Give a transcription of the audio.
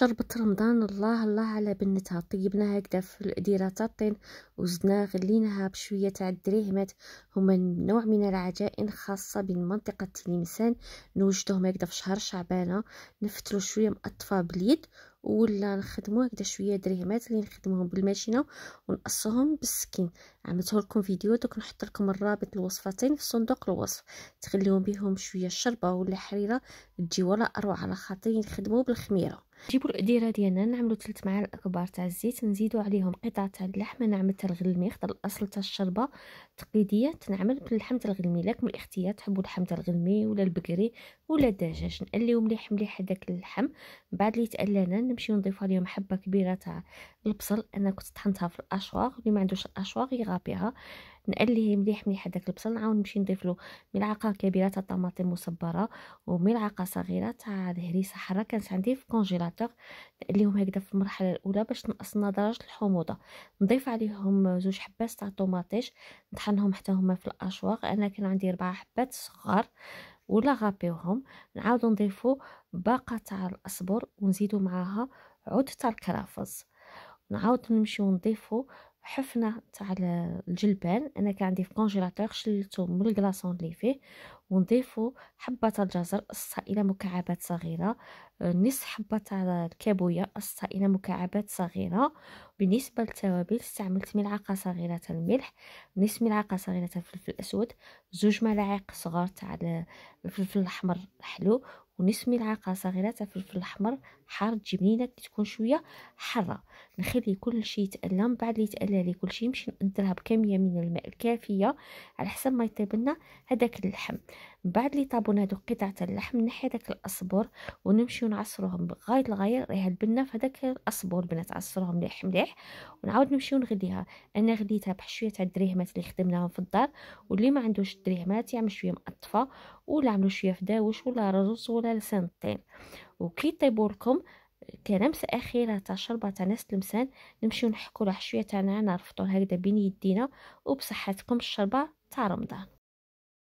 شربة رمضان الله الله على بنتها. طيبناها هكذا في القديره تاع الطين وزدنا غليناها بشويه تاع الدريهمات. هما نوع من العجائن خاصه بمنطقه تلمسان، نوجدوهم هكذا في شهر شعبانه، نفتلو شويه مقطفه باليد ولا نخدمو هكذا شويه دريهمات اللي نخدموهم بالماشينه ونقصهم بالسكين. عملته لكم فيديو دوك نحط لكم الرابط الوصفتين في صندوق الوصف، تخليهم بهم شويه الشربه ولا حريره تجي ولا اروع، على خاطر نخدمو بالخميره. نجيبو القديره ديالنا، نعملو 3 معالق كبار تاع الزيت، نزيدو عليهم قطع تاع اللحمه نعمل تاع الغلمي، اختار الاصل تاع الشربه تقليديه تنعمل باللحم تاع الغلمي. لكم الاختيار تحبوا اللحم تاع الغلمي ولا البقري ولا الدجاج. نقليو مليح مليح هذاك اللحم. بعد اللي تقلانا نمشيو نضيفو عليهم حبه كبيره تاع البصل، انا كنت طحنتها في الاشواغ، اللي ما عندوش الاشواغ يغابيها. نقليه مليح مليح هذاك البصل، نعاود نمشي نضيف له ملعقه كبيره تاع طماطم مصبره وملعقه صغيره تاع هريسه حاره كانت عندي في الكونجيلاتور. نقليهم هكذا في المرحله الاولى باش نقصنا درجه الحموضه. نضيف عليهم 2 حبات تاع طوماطيش نطحنهم حتى هما في الاشواغ، انا كان عندي 4 حبات صغار ولا غابيوهم. نعاودو نضيفو باقه تاع الأصبر ونزيدو معاها عود تاع الكرافز. نعاود نمشيو نضيفو حفنه تاع الجلبان، انا كان عندي في الكونجيلاتور شلته من الكلاصون اللي فيه. ونضيفو حبه تاع الجزر قصها الى مكعبات صغيره، نصف حبه تاع الكابويه قصها الى مكعبات صغيره. بالنسبه للتوابل استعملت ملعقه صغيره تاع الملح، نصف ملعقه صغيره تاع الفلفل الاسود، 2 ملاعق صغار تاع الفلفل الاحمر الحلو، ونصف ملعقه صغيره تاع الفلفل الاحمر حار تجيبنينا كي تكون شويه حاره. نخلي كل شيء يتقلى. من بعد اللي يتقلى لي كل شيء نمشي نقدرها بكميه من الماء الكافيه على حسب ما يطيب لنا هذاك اللحم. من بعد اللي طابون هذوك قطع تاع اللحم نحي هذاك الاصبر ونمشيو نعصروهم لغايه الغايه راه البنه في هذاك الاصبر بنات عصروهم مليح مليح. ونعاود نمشيو نغليها. انا غليتها بشويه تاع الدريهمات اللي خدمناهم في الدار، واللي ما عندوش الدريهمات يعمل شويه مقطفه ولا عملوا شويه فداوش ولا رز ولا لسان الطين. وكي طيبوا لكم كلمسة أخيرة تاع شربة تاع ناس تلمسان نمشيو نحكو له شوية تاع نعناع الفطور هكذا بين يدينا. وبصحتكم الشربة تاع رمضان.